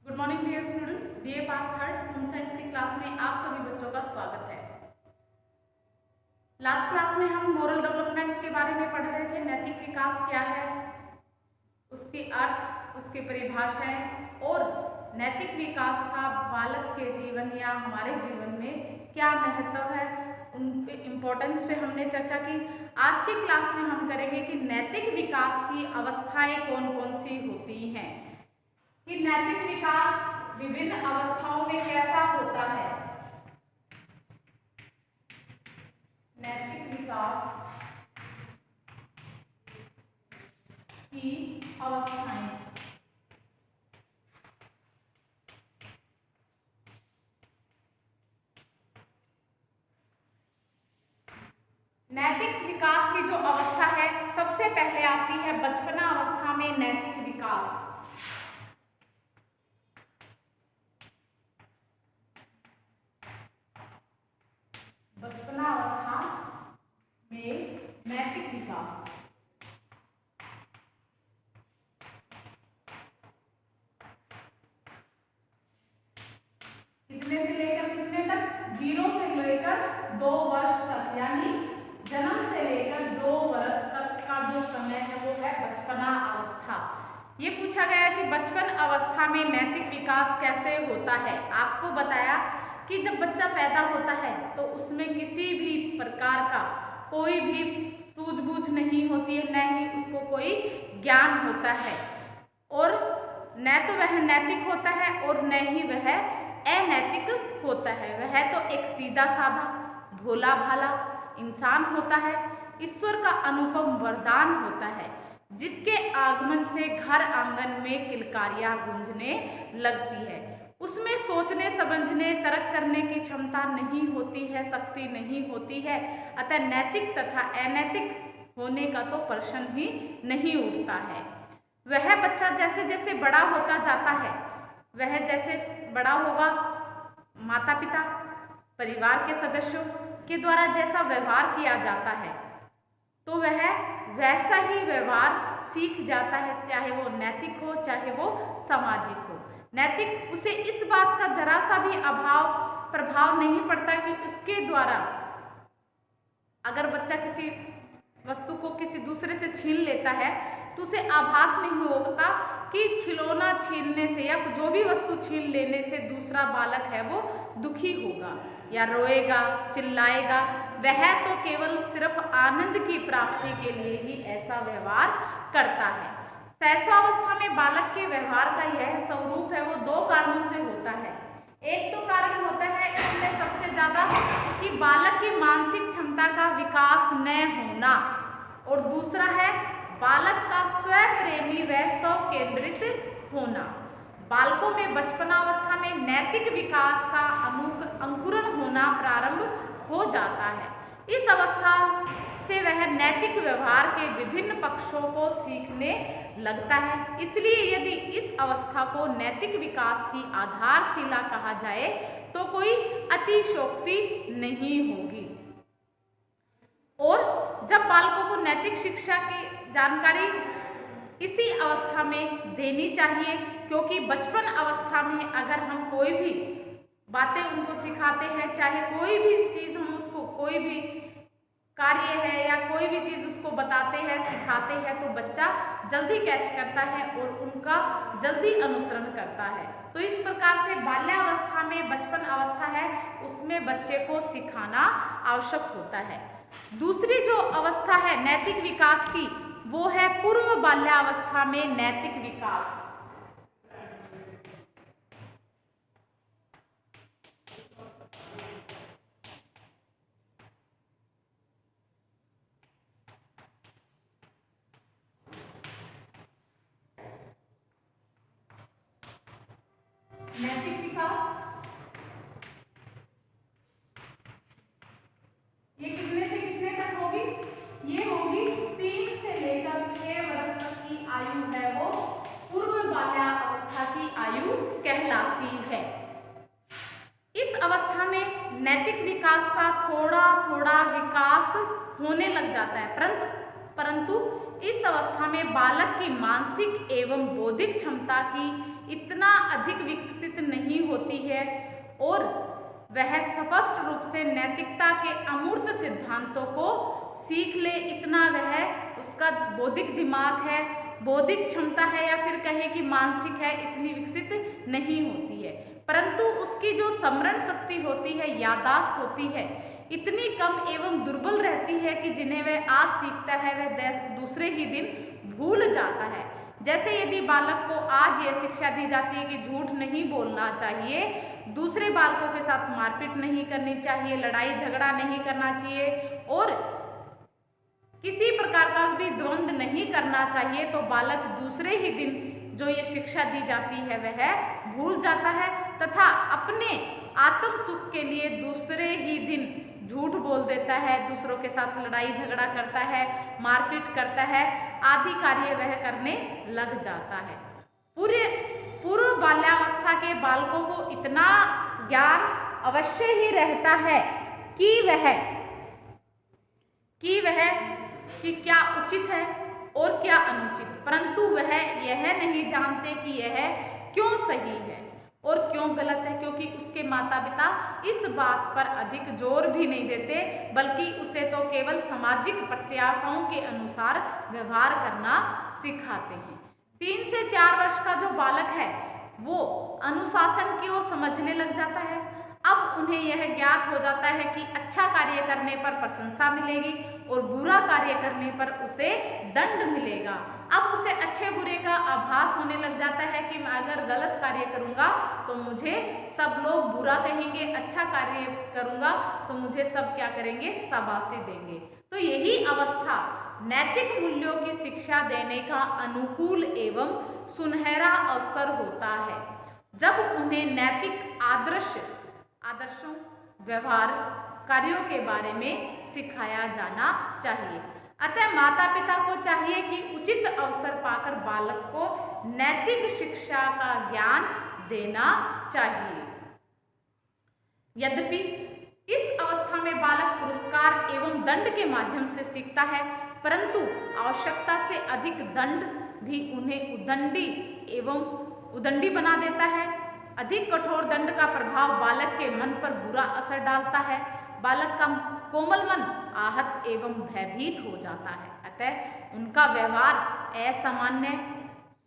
Good morning dear students, BA part third home science की class में आप सभी बच्चों का स्वागत है। लास्ट क्लास में हम मोरल डेवलपमेंट के बारे में पढ़ रहे थे। नैतिक विकास क्या है, उसके अर्थ, उसकी परिभाषाएं और नैतिक विकास का बालक के जीवन या हमारे जीवन में क्या महत्व है, उन पे इम्पोर्टेंस पे हमने चर्चा की। आज की क्लास में हम करेंगे कि नैतिक विकास की अवस्थाएं कौन कौन सी होती हैं, कि नैतिक विकास विभिन्न अवस्थाओं में कैसा होता है। नैतिक विकास की अवस्थाएं। नैतिक विकास की जो अवस्था है, सबसे पहले आती है बचपना अवस्था में नैतिक विकास। बचपना अवस्था में नैतिक विकास। कितने से लेकर कितने तक? 0 से लेकर 2 वर्ष तक, यानी जन्म से लेकर 2 वर्ष तक का जो समय है वो है बचपना अवस्था। ये पूछा गया कि बचपन अवस्था में नैतिक विकास कैसे होता है। आपको बताया कि जब बच्चा पैदा होता है तो उसमें किसी भी प्रकार का कोई भी सूझबूझ नहीं होती है, न ही उसको कोई ज्ञान होता है, और न तो वह नैतिक होता है और न ही वह अनैतिक होता है। वह तो एक सीधा साधा भोला भाला इंसान होता है। ईश्वर का अनुपम वरदान होता है, जिसके आगमन से घर आंगन में किलकारियां गूंजने लगती है। उसमें सोचने समझने तर्क करने की क्षमता नहीं होती है, शक्ति नहीं होती है। अतः नैतिक तथा अनैतिक होने का तो प्रश्न ही नहीं उठता है। वह बच्चा जैसे जैसे बड़ा होता जाता है, वह जैसे बड़ा होगा, माता पिता परिवार के सदस्यों के द्वारा जैसा व्यवहार किया जाता है तो वह वैसा ही व्यवहार सीख जाता है, चाहे वो नैतिक हो चाहे वो सामाजिक हो। नैतिक उसे इस बात का जरा सा भी प्रभाव नहीं पड़ता कि उसके द्वारा अगर बच्चा किसी वस्तु को किसी दूसरे से छीन लेता है तो उसे आभास नहीं होता कि खिलौना छीनने से या जो भी वस्तु छीन लेने से दूसरा बालक है वो दुखी होगा या रोएगा, चिल्लाएगा। वह तो केवल सिर्फ आनंद की प्राप्ति के लिए ही ऐसा व्यवहार करता है। शैशवावस्था में बालक के व्यवहार का यह स्वरूप है वो 2 कारणों से होता है। एक तो कारण होता है इसमें सबसे ज्यादा कि बालक की मानसिक क्षमता का विकास न होना, और दूसरा है बालक का स्वप्रेमी व स्व केंद्रित होना। बालकों में बचपनावस्था में नैतिक विकास का अंकुरण होना प्रारंभ हो जाता है। इस अवस्था से वह नैतिक व्यवहार के विभिन्न पक्षों को सीखने लगता है। इसलिए यदि इस अवस्था को नैतिक विकास की आधारशिला कहा जाए तो कोई अतिशयोक्ति नहीं होगी। और जब बालकों को नैतिक शिक्षा की जानकारी इसी अवस्था में देनी चाहिए, क्योंकि बचपन अवस्था में अगर हम कोई भी बातें उनको सिखाते हैं, चाहे कोई भी चीज़ हम उसको, कोई भी कार्य है या कोई भी चीज़ उसको बताते हैं, सिखाते हैं, तो बच्चा जल्दी कैच करता है और उनका जल्दी अनुसरण करता है। तो इस प्रकार से बाल्यावस्था में बचपन अवस्था है उसमें बच्चे को सिखाना आवश्यक होता है। दूसरी जो अवस्था है नैतिक विकास की वो है पूर्व बाल्यावस्था में नैतिक विकास। नैतिक विकास ये कितने से कितने तक होगी? ये होगी 3 से लेकर 6 वर्ष तक की आयु है वो पूर्व बाल्यावस्था की आयु कहलाती है। इस अवस्था में नैतिक विकास का थोड़ा थोड़ा विकास होने लग जाता है, परंतु इस अवस्था में बालक की मानसिक एवं बौद्धिक क्षमता की इतना अधिक विकसित नहीं होती है और वह स्पष्ट रूप से नैतिकता के अमूर्त सिद्धांतों को सीख ले, इतना वह उसका बौद्धिक दिमाग है, बौद्धिक क्षमता है या फिर कहें कि मानसिक है, इतनी विकसित नहीं होती है। परंतु उसकी जो स्मरण शक्ति होती है, याददाश्त होती है, इतनी कम एवं दुर्बल रहती है कि जिन्हें वह आज सीखता है वह दूसरे ही दिन भूल जाता है। जैसे यदि बालक को आज यह शिक्षा दी जाती है कि झूठ नहीं बोलना चाहिए, दूसरे बालकों के साथ मारपीट नहीं करनी चाहिए, लड़ाई झगड़ा नहीं करना चाहिए और किसी प्रकार का भी द्वंद्व नहीं करना चाहिए, तो बालक दूसरे ही दिन जो ये शिक्षा दी जाती है वह भूल जाता है तथा अपने आत्म सुख के लिए दूसरे ही दिन झूठ बोल देता है, दूसरों के साथ लड़ाई झगड़ा करता है, मारपीट करता है, आदि कार्य वह करने लग जाता है। पूर्व बाल्यावस्था के बालकों को इतना ज्ञान अवश्य ही रहता है कि क्या उचित है और क्या अनुचित, परंतु वह यह नहीं जानते कि यह क्यों सही है और क्यों गलत है, क्योंकि उसके माता पिता इस बात पर अधिक जोर भी नहीं देते, बल्कि उसे तो केवल सामाजिक प्रत्याशाओं के अनुसार व्यवहार करना सिखाते हैं। 3 से 4 वर्ष का जो बालक है वो अनुशासन की ओर समझने लग जाता है। अब उन्हें यह ज्ञात हो जाता है कि अच्छा कार्य करने पर प्रशंसा मिलेगी और बुरा कार्य करने पर उसे दंड मिलेगा। अब उसे अच्छे बुरे का आभास होने लग जाता है कि मैं अगर गलत कार्य करूंगा तो मुझे सब लोग बुरा कहेंगे, अच्छा कार्य करूंगा तो मुझे सब क्या करेंगे, शाबाशी देंगे। तो यही अवस्था नैतिक मूल्यों की शिक्षा देने का अनुकूल एवं सुनहरा अवसर होता है, जब उन्हें नैतिक आदर्शों, व्यवहार, कार्यों के बारे में सिखाया जाना चाहिए। अतः माता पिता को चाहिए कि उचित अवसर पाकर बालक को नैतिक शिक्षा का ज्ञान देना चाहिए। यद्यपि इस अवस्था में बालक पुरस्कार एवं दंड के माध्यम से सीखता है, परंतु आवश्यकता से अधिक दंड भी उन्हें उदंडी बना देता है। अधिक कठोर दंड का प्रभाव बालक के मन पर बुरा असर डालता है। बालक का कोमल मन आहत एवं भयभीत हो जाता है। अतः उनका व्यवहार असामान्य,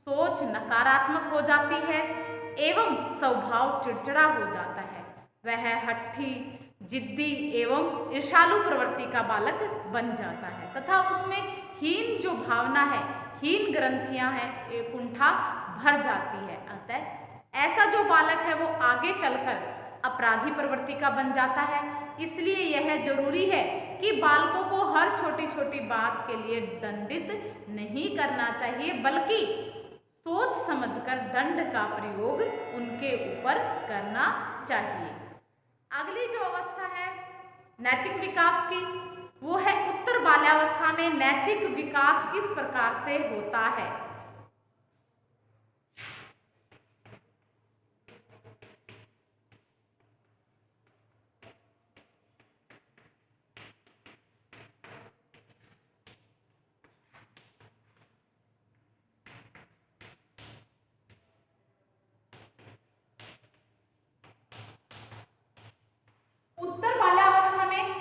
सोच नकारात्मक हो जाती है एवं स्वभाव चिड़चिड़ा हो जाता है। वह हट्ठी, जिद्दी एवं ईर्ष्यालु प्रवृत्ति का बालक बन जाता है तथा उसमें हीन जो भावना है, हीन ग्रंथियां हैं, कुंठा भर जाती है। अतः ऐसा जो बालक है वो आगे चलकर अपराधी प्रवृत्ति का बन जाता है। इसलिए यह जरूरी है कि बालकों को हर छोटी छोटी बात के लिए दंडित नहीं करना चाहिए, बल्कि सोच समझकर दंड का प्रयोग उनके ऊपर करना चाहिए। अगली जो अवस्था है नैतिक विकास की, वो है उत्तर बाल्यावस्था में नैतिक विकास किस प्रकार से होता है।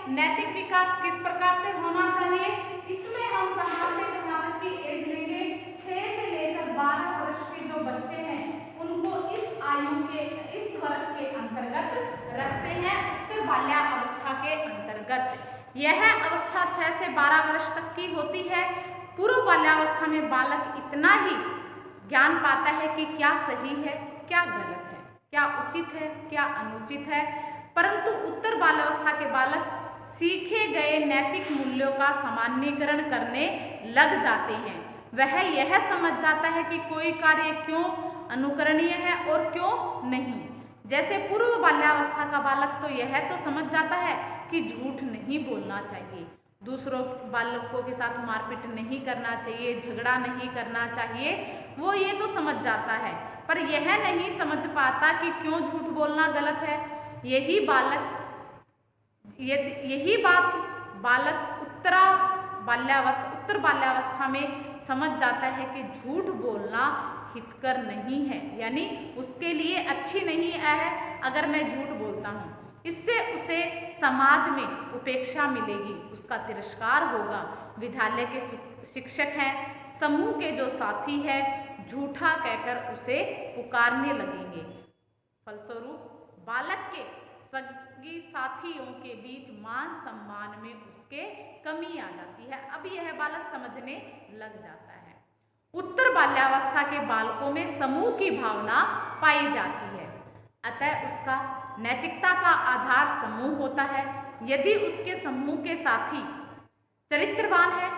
नैतिक विकास किस प्रकार से होना चाहिए, इसमें हम कहाँ से कहाँ तक की एज लेंगे। 6 से लेकर 12 वर्ष के जो बच्चे हैं उनको इस आयु के, इस वर्ग के अंतर्गत रखते हैं, उत्तर बाल्यावस्था के अंतर्गत। यह अवस्था 6 से 12 वर्ष तक की होती है। पूर्व बाल्यावस्था में बालक इतना ही ज्ञान पाता है कि क्या सही है, क्या गलत है, क्या उचित है, क्या अनुचित है, परंतु उत्तर बाल्यावस्था के बालक सीखे गए नैतिक मूल्यों का सामान्यीकरण करने लग जाते हैं। वह यह समझ जाता है कि कोई कार्य क्यों अनुकरणीय है और क्यों नहीं। जैसे पूर्व बाल्यावस्था का बालक तो यह तो समझ जाता है कि झूठ नहीं बोलना चाहिए, दूसरों बालकों के साथ मारपीट नहीं करना चाहिए, झगड़ा नहीं करना चाहिए, वो ये तो समझ जाता है, पर यह नहीं समझ पाता कि क्यों झूठ बोलना गलत है। यही बात बालक उत्तर उत्तर बाल्यावस्था में समझ जाता है कि झूठ बोलना हितकर नहीं है, यानी उसके लिए अच्छी नहीं है अगर मैं झूठ बोलता हूँ। इससे उसे समाज में उपेक्षा मिलेगी, उसका तिरस्कार होगा। विद्यालय के शिक्षक हैं, समूह के जो साथी हैं, झूठा कहकर उसे पुकारने लगेंगे। फलस्वरूप बालक के संगी साथियों के बीच मान सम्मान में उसके कमी आ जाती है। अब यह बालक समझने लग जाता है। उत्तर बाल्यावस्था के बालकों में समूह की भावना पाई जाती है, अतः उसका नैतिकता का आधार समूह होता है। यदि उसके समूह के साथी चरित्रवान हैं,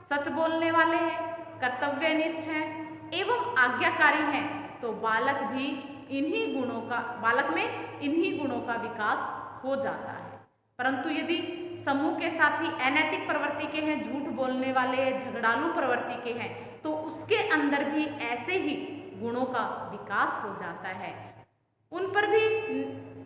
सच बोलने वाले हैं, कर्तव्यनिष्ठ हैं एवं आज्ञाकारी हैं, तो बालक में इन्हीं गुणों का विकास हो जाता है। परंतु यदि समूह के साथी अनैतिक प्रवृत्ति के हैं, झूठ बोलने वाले, झगड़ालू प्रवृत्ति के हैं, तो उसके अंदर भी ऐसे ही गुणों का विकास हो जाता है। उन पर भी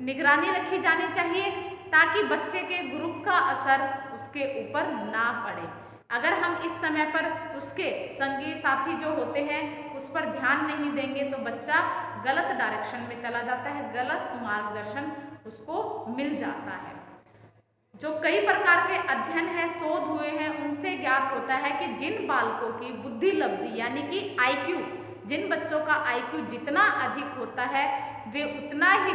निगरानी रखी जानी चाहिए ताकि बच्चे के ग्रुप का असर उसके ऊपर ना पड़े। अगर हम इस समय पर उसके संगी साथी जो होते हैं उस पर ध्यान नहीं देंगे तो बच्चा गलत डायरेक्शन में चला जाता है, गलत मार्गदर्शन उसको मिल जाता है। जो कई प्रकार के अध्ययन है, शोध हुए हैं, उनसे ज्ञात होता है कि जिन बालकों की बुद्धि लब्धि यानी कि IQ, जिन बच्चों का IQ जितना अधिक होता है वे उतना ही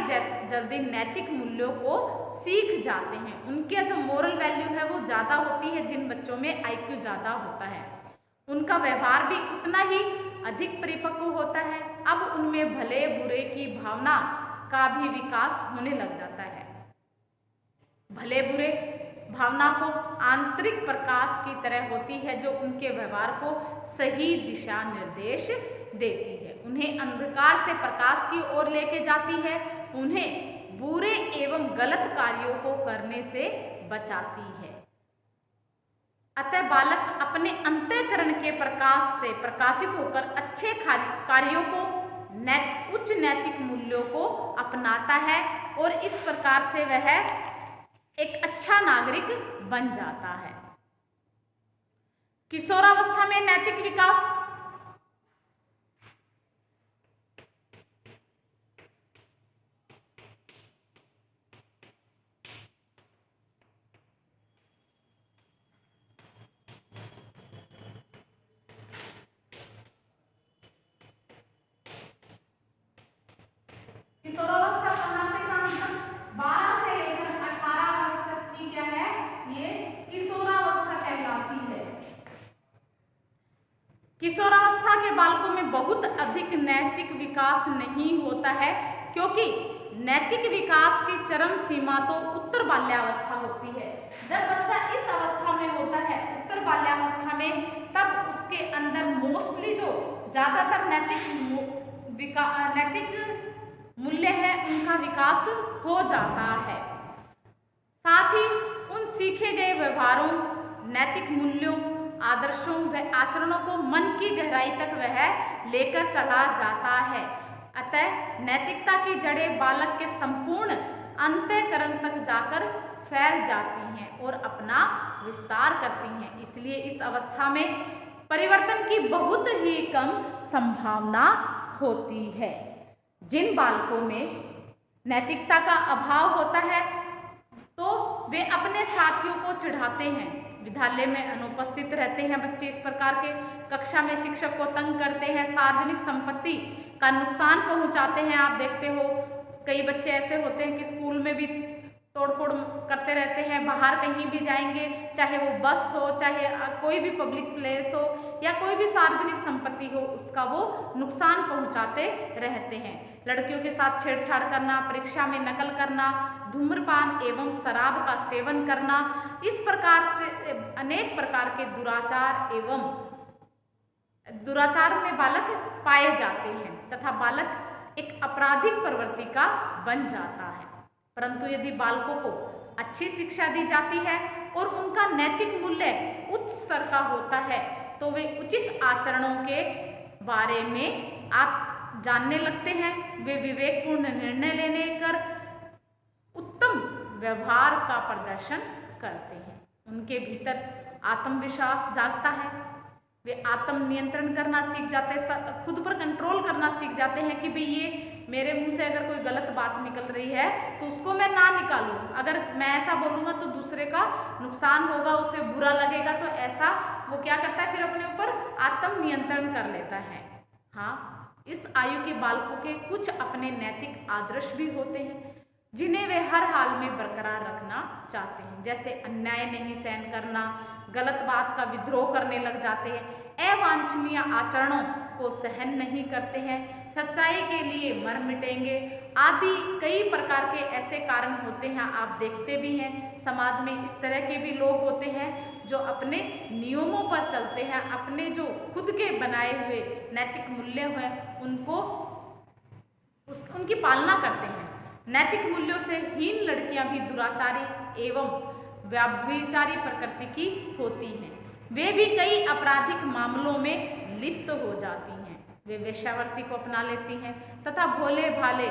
जल्दी नैतिक मूल्यों को सीख जाते हैं। उनके जो मोरल वैल्यू है वो ज़्यादा होती है जिन बच्चों में IQ ज़्यादा होता है। उनका व्यवहार भी उतना ही अधिक परिपक्व होता है। अब उनमें भले बुरे की भावना का भी विकास होने लग जाता है। भले बुरे भावना को आंतरिक प्रकाश की तरह होती है जो उनके व्यवहार को सही दिशा निर्देश देती है, उन्हें अंधकार से प्रकाश की ओर लेके जाती है, उन्हें बुरे एवं गलत कार्यों को करने से बचाती है। अतः बालक अपने अंतःकरण के प्रकाश से प्रकाशित होकर अच्छे कार्यों को उच्च नैतिक मूल्यों को अपनाता है और इस प्रकार से वह एक अच्छा नागरिक बन जाता है। किशोरावस्था में नैतिक विकास किशोरावस्था कहाँ से कहाँ तक 12 से लेकर 18 वर्ष तक की क्या है, ये किशोरावस्था कहलाती है। किशोरावस्था के बालकों में बहुत अधिक नैतिक विकास नहीं होता है क्योंकि नैतिक विकास की चरम सीमा तो उत्तर बाल्यावस्था होती है। जब बच्चा इस अवस्था में होता है उत्तर बाल्यावस्था में, तब उसके अंदर मोस्टली जो ज़्यादातर नैतिक मूल्य है उनका विकास हो जाता है। साथ ही उन सीखे गए व्यवहारों, नैतिक मूल्यों, आदर्शों व आचरणों को मन की गहराई तक वह लेकर चला जाता है। अतः नैतिकता की जड़ें बालक के संपूर्ण अंतःकरण तक जाकर फैल जाती हैं और अपना विस्तार करती हैं। इसलिए इस अवस्था में परिवर्तन की बहुत ही कम संभावना होती है। जिन बालकों में नैतिकता का अभाव होता है तो वे अपने साथियों को चिढ़ाते हैं, विद्यालय में अनुपस्थित रहते हैं बच्चे, इस प्रकार के कक्षा में शिक्षक को तंग करते हैं, सार्वजनिक संपत्ति का नुकसान पहुंचाते हैं। आप देखते हो कई बच्चे ऐसे होते हैं कि स्कूल में भी तोड़फोड़ करते रहते हैं, बाहर कहीं भी जाएंगे, चाहे वो बस हो, चाहे कोई भी पब्लिक प्लेस हो या कोई भी सार्वजनिक संपत्ति हो, उसका वो नुकसान पहुंचाते रहते हैं। लड़कियों के साथ छेड़छाड़ करना, परीक्षा में नकल करना, धूम्रपान एवं शराब का सेवन करना, इस प्रकार से अनेक प्रकार के दुराचार में बालक पाए जाते हैं तथा बालक एक आपराधिक प्रवृत्ति का बन जाता है। परंतु यदि बालकों को अच्छी शिक्षा दी जाती है और उनका नैतिक मूल्य उच्च स्तर का होता है तो वे उचित आचरणों के बारे में आप जानने लगते हैं, वे विवेकपूर्ण निर्णय लेने कर उत्तम व्यवहार का प्रदर्शन करते हैं। उनके भीतर आत्मविश्वास जागता है, वे आत्म नियंत्रण करना सीख जाते हैं, खुद पर कंट्रोल करना सीख जाते हैं कि भाई ये मेरे मुंह से अगर कोई गलत बात निकल रही है तो उसको मैं ना निकालूं, अगर मैं ऐसा बोलूँगा तो दूसरे का नुकसान होगा, उसे बुरा लगेगा, तो ऐसा वो क्या करता है, फिर अपने ऊपर आत्म नियंत्रण कर लेता है। हाँ, इस आयु के बालकों के कुछ अपने नैतिक आदर्श भी होते हैं जिन्हें वे हर हाल में बरकरार रखना चाहते हैं, जैसे अन्याय नहीं सहन करना, गलत बात का विद्रोह करने लग जाते हैं, अवांछनीय आचरणों को सहन नहीं करते हैं, सच्चाई के लिए मर मिटेंगे आदि कई प्रकार के ऐसे कारण होते हैं। आप देखते भी हैं समाज में इस तरह के भी लोग होते हैं जो अपने नियमों पर चलते हैं, अपने जो खुद के बनाए हुए नैतिक मूल्य हैं उनकी पालना करते हैं। नैतिक मूल्यों से हीन लड़कियां भी दुराचारी एवं व्यभिचारी प्रकृति की होती हैं, वे भी कई आपराधिक मामलों में लिप्त हो जाती हैं, वे वेश्यावृत्ति को अपना लेती हैं तथा भोले भाले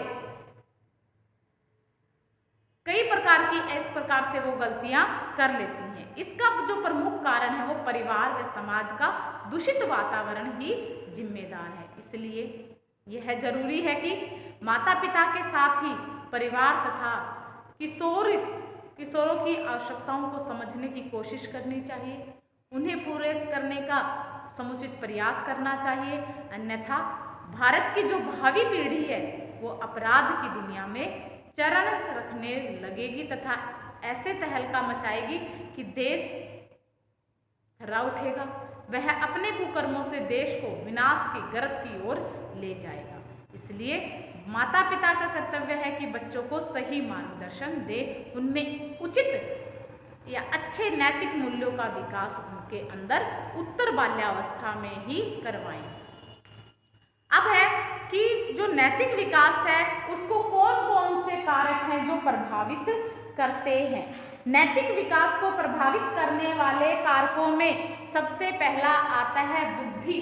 कई प्रकार की इस प्रकार से वो गलतियां कर लेती हैं। इसका जो प्रमुख कारण है वो परिवार व समाज का दूषित वातावरण ही जिम्मेदार है। इसलिए यह जरूरी है कि माता पिता के साथ ही परिवार तथा किशोरों की आवश्यकताओं को समझने की कोशिश करनी चाहिए, उन्हें पूरे करने का समुचित प्रयास करना चाहिए, अन्यथा भारत की जो भावी पीढ़ी है वो अपराध की दुनिया में चरण रखने लगेगी तथा ऐसे तहलका मचाएगी कि देश थर्रा उठेगा, वह अपने कुकर्मों से देश को विनाश की गर्त की ओर ले जाएगा। इसलिए माता पिता का कर्तव्य है कि बच्चों को सही मार्गदर्शन दे, उनमें उचित या अच्छे नैतिक मूल्यों का विकास उनके अंदर उत्तर बाल्यावस्था में ही करवाएं। अब है कि जो नैतिक विकास है उसको कौन कौन से कारक हैं जो प्रभावित करते हैं। नैतिक विकास को प्रभावित करने वाले कारकों में सबसे पहला आता है बुद्धि।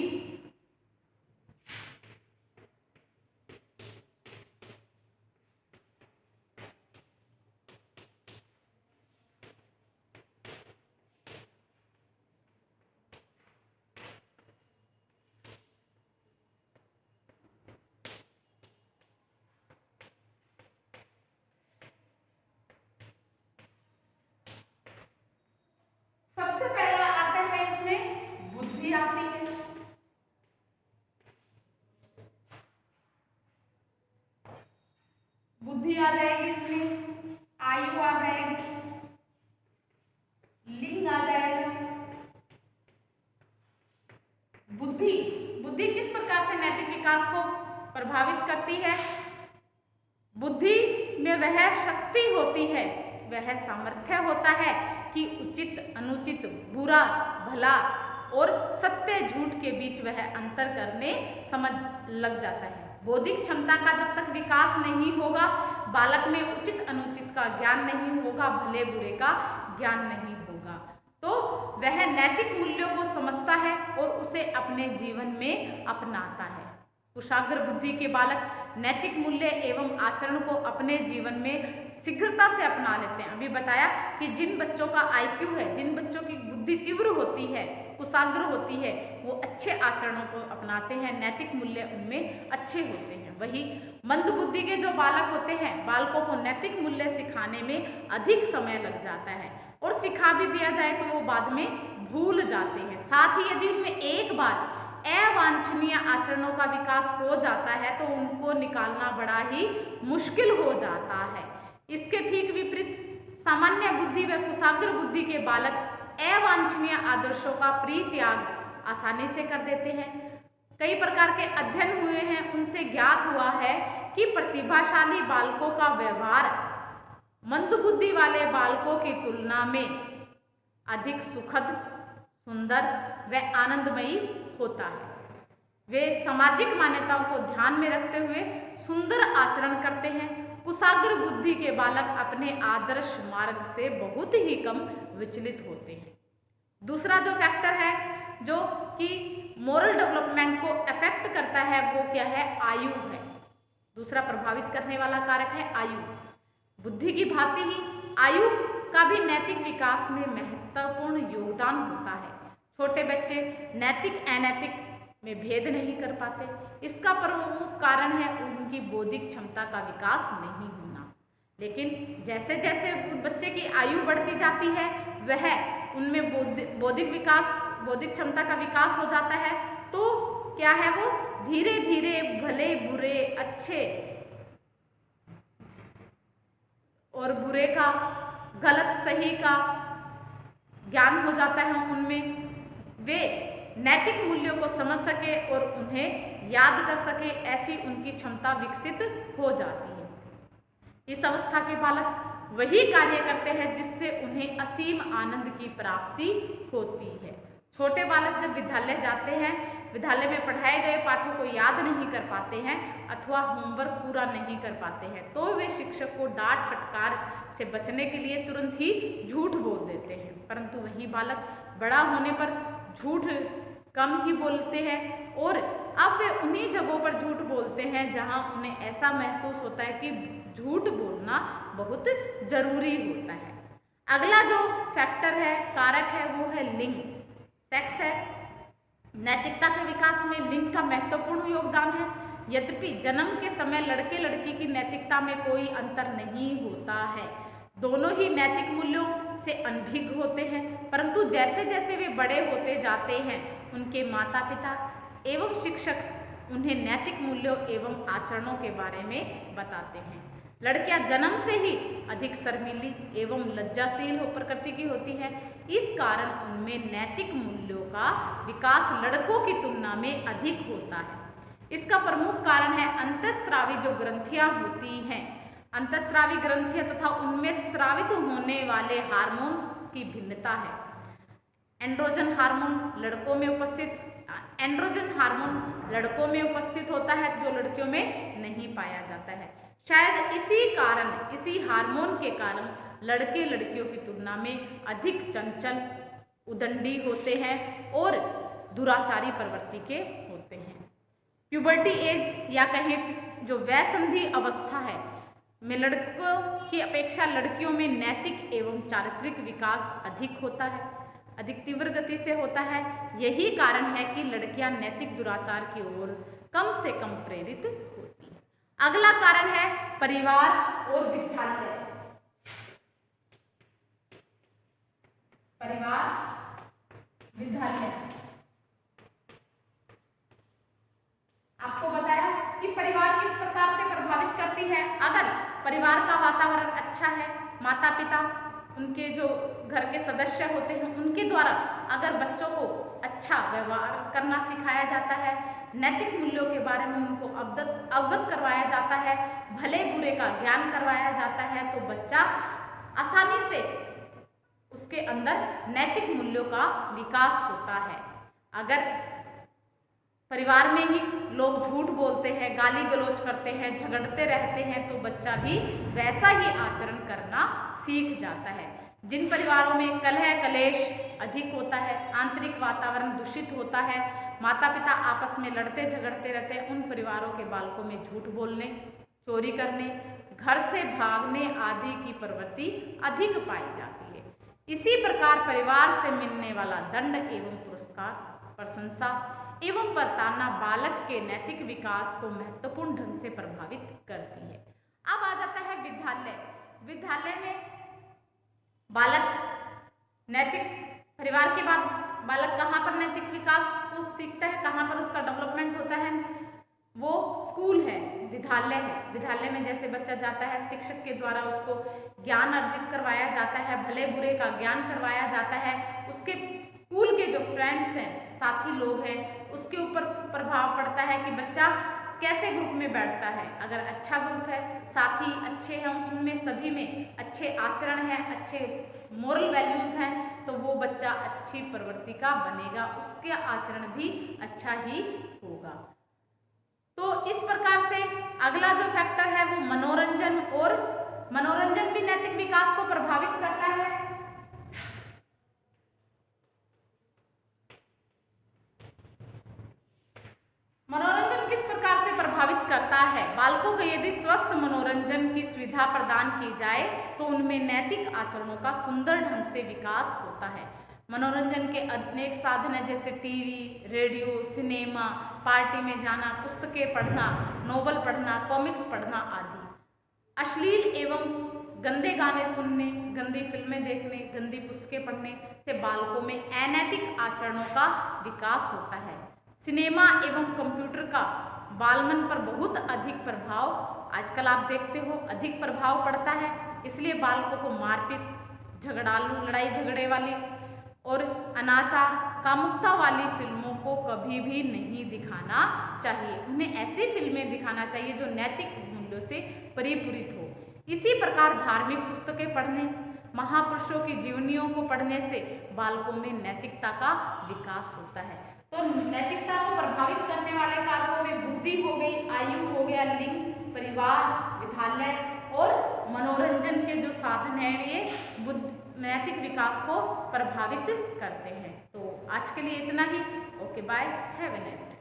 सबसे पहला आता है इसमें बुद्धि आती है, बुद्धि आ जाएगी, इसमें आयु आ जाएगी, लिंग आ जाएगा। बुद्धि किस प्रकार से नैतिक विकास को प्रभावित करती है। बुद्धि में वह शक्ति होती है, वह सामर्थ्य होता है कि उचित अनुचित, बुरा भला और सत्य झूठ के बीच वह अंतर करने समझ लग जाता है। बौद्धिक क्षमता का जब तक विकास नहीं होगा, बालक में उचित अनुचित का ज्ञान नहीं होगा, भले बुरे का ज्ञान नहीं होगा, तो वह नैतिक मूल्यों को समझता है और उसे अपने जीवन में अपनाता है। कुशाग्र बुद्धि के बालक नैतिक मूल्य एवं आचरण को अपने जीवन में शीघ्रता से अपना लेते हैं। अभी बताया कि जिन बच्चों का IQ है, जिन बच्चों की बुद्धि तीव्र होती है, कुशाग्र होती है, वो अच्छे आचरणों को अपनाते हैं, नैतिक मूल्य उनमें अच्छे होते हैं। वही मंद बुद्धि के जो बालक होते हैं, बालकों को नैतिक मूल्य सिखाने में अधिक समय लग जाता है और सिखा भी दिया जाए तो वो बाद में भूल जाते हैं। साथ ही यदि उनमें एक बार अवांछनीय आचरणों का विकास हो जाता है तो उनको निकालना बड़ा ही मुश्किल हो जाता है। इसके ठीक विपरीत सामान्य बुद्धि व कुशाग्र बुद्धि के बालक अवांछनीय आदर्शों का परित्याग आसानी से कर देते हैं। कई प्रकार के अध्ययन हुए हैं, उनसे ज्ञात हुआ है कि प्रतिभाशाली बालकों का व्यवहार मंद बुद्धि वाले बालकों की तुलना में अधिक सुखद, सुंदर व आनंदमयी होता है। वे सामाजिक मान्यताओं को ध्यान में रखते हुए सुंदर आचरण करते हैं। कुशाग्र बुद्धि के बालक अपने आदर्श मार्ग से बहुत ही कम विचलित होते हैं। दूसरा जो फैक्टर है जो कि मोरल डेवलपमेंट को अफेक्ट करता है वो क्या है, आयु है। दूसरा प्रभावित करने वाला कारक है आयु। बुद्धि की भांति ही आयु का भी नैतिक विकास में महत्वपूर्ण योगदान होता है। छोटे बच्चे नैतिक अनैतिक में भेद नहीं कर पाते। इसका प्रमुख कारण है उनकी बौद्धिक क्षमता का विकास नहीं होना। लेकिन जैसे जैसे बच्चे की आयु बढ़ती जाती है वह उनमें बौद्धिक क्षमता का विकास हो जाता है, तो क्या है वो धीरे धीरे भले बुरे अच्छे और बुरे का गलत सही का ज्ञान हो जाता है उनमें। वे नैतिक मूल्यों को समझ सके और उन्हें याद कर सके, ऐसी उनकी क्षमता विकसित हो जाती है। इस अवस्था के बालक वही कार्य करते हैं जिससे उन्हें असीम आनंद की प्राप्ति होती है। छोटे बालक जब विद्यालय जाते हैं, विद्यालय में पढ़ाए गए पाठों को याद नहीं कर पाते हैं अथवा होमवर्क पूरा नहीं कर पाते हैं, तो वे शिक्षक को डांट फटकार से बचने के लिए तुरंत ही झूठ बोल देते हैं। परंतु वही बालक बड़ा होने पर झूठ कम ही बोलते हैं और अब वे उन्हीं जगहों पर झूठ बोलते हैं जहां उन्हें ऐसा महसूस होता है कि झूठ बोलना बहुत जरूरी होता है। अगला जो फैक्टर है, कारक है, वो है लिंग, सेक्स है। नैतिकता के विकास में लिंग का महत्वपूर्ण योगदान है। यद्यपि जन्म के समय लड़के लड़की की नैतिकता में कोई अंतर नहीं होता है, दोनों ही नैतिक मूल्यों से अनभिज्ञ होते हैं, परंतु जैसे जैसे वे बड़े होते जाते हैं उनके माता पिता एवं शिक्षक उन्हें नैतिक मूल्यों एवं आचरणों के बारे में बताते हैं। लड़कियां जन्म से ही अधिक शर्मीली एवं लज्जाशील प्रकृति की होती है, इस कारण उनमें नैतिक मूल्यों का विकास लड़कों की तुलना में अधिक होता है। इसका प्रमुख कारण है अंतःस्रावी जो ग्रंथियां होती हैं, अंतःस्रावी ग्रंथियां तथा उनमें स्रावित होने वाले हार्मोन्स की भिन्नता है। एंड्रोजन हार्मोन लड़कों में उपस्थित होता है जो लड़कियों में नहीं पाया जाता है। शायद इसी हार्मोन के कारण लड़के लड़कियों की तुलना में अधिक चंचल, उदंडी होते हैं और दुराचारी प्रवृत्ति के होते हैं। प्यूबर्टी एज या कहें जो वयसंधि अवस्था है में लड़कों की अपेक्षा लड़कियों में नैतिक एवं चारित्रिक विकास अधिक होता है, अधिक तीव्र गति से होता है। यही कारण है कि लड़कियां नैतिक दुराचार की ओर कम से कम प्रेरित होती हैं। अगला कारण है परिवार और विद्यालय। परिवार, विद्यालय। आपको बताया कि परिवार किस प्रकार से प्रभावित करती है। अगर परिवार का वातावरण अच्छा है, माता पिता उनके जो घर के सदस्य होते हैं उनके द्वारा अगर बच्चों को अच्छा व्यवहार करना सिखाया जाता है, नैतिक मूल्यों के बारे में उनको अवगत करवाया जाता है, भले बुरे का ज्ञान करवाया जाता है, तो बच्चा आसानी से उसके अंदर नैतिक मूल्यों का विकास होता है। अगर परिवार में ही लोग झूठ बोलते हैं, गाली गलौज करते हैं, झगड़ते रहते हैं, तो बच्चा भी वैसा ही आचरण करना सीख जाता है। जिन परिवारों में कलह कलेश अधिक होता है, आंतरिक वातावरण दूषित होता है, माता पिता आपस में लड़ते झगड़ते रहते हैं, उन परिवारों के बालकों में झूठ बोलने, चोरी करने, घर से भागने आदि की प्रवृत्ति अधिक पाई जाती है। इसी प्रकार परिवार से मिलने वाला दंड एवं पुरस्कार, प्रशंसा एवं प्रताड़ना बालक के नैतिक विकास को महत्वपूर्ण ढंग से प्रभावित करती है। अब आ जाता है विद्यालय। विद्यालय में बालक नैतिक, परिवार के बाद बालक कहाँ पर नैतिक विकास को सीखता है, कहाँ पर उसका डेवलपमेंट होता है, वो स्कूल है, विद्यालय है। विद्यालय में जैसे बच्चा जाता है, शिक्षक के द्वारा उसको ज्ञान अर्जित करवाया जाता है, भले बुरे का ज्ञान करवाया जाता है, उसके स्कूल के जो फ्रेंड्स हैं, साथी लोग हैं, उसके ऊपर प्रभाव पड़ता है कि बच्चा कैसे ग्रुप में बैठता है। अगर अच्छा ग्रुप है, साथी अच्छे हैं, उनमें सभी में अच्छे आचरण है, अच्छे मोरल वैल्यूज हैं, तो वो बच्चा अच्छी प्रवृत्ति का बनेगा, उसका आचरण भी अच्छा ही होगा। तो इस प्रकार से अगला जो फैक्टर है वो मनोरंजन, और मनोरंजन भी नैतिक विकास को प्रभावित करता है। मनोरंजन किस प्रकार से प्रभावित करता है बालकों को यदि स्वस्थ मनोरंजन की सुविधा प्रदान की जाए तो उनमें नैतिक आचरणों का सुंदर ढंग से विकास होता है। मनोरंजन के अनेक साधन हैं जैसे टीवी, रेडियो, सिनेमा, पार्टी में जाना, पुस्तकें पढ़ना, नोवेल पढ़ना, कॉमिक्स पढ़ना आदि। अश्लील एवं गंदे गाने सुनने, गंदी फिल्में देखने, गंदी पुस्तकें पढ़ने से बालकों में अनैतिक आचरणों का विकास होता है। सिनेमा एवं कंप्यूटर का बालमन पर बहुत अधिक प्रभाव, आजकल आप देखते हो, अधिक प्रभाव पड़ता है। इसलिए बालकों को मारपीट, झगड़ालू, लड़ाई झगड़े वाली और अनाचार, कामुकता वाली फिल्मों को कभी भी नहीं दिखाना चाहिए। उन्हें ऐसी फिल्में दिखाना चाहिए जो नैतिक मूल्यों से परिपूरित हो। इसी प्रकार धार्मिक पुस्तकें पढ़ने, महापुरुषों की जीवनियों को पढ़ने से बालकों में नैतिकता का विकास होता है। तो नैतिकता को प्रभावित करने वाले कारकों में बुद्धि हो गई, आयु हो गया, लिंग, परिवार, विद्यालय और मनोरंजन के जो साधन हैं ये नैतिक विकास को प्रभावित करते हैं। तो आज के लिए इतना ही। Okay, bye, have a nice day.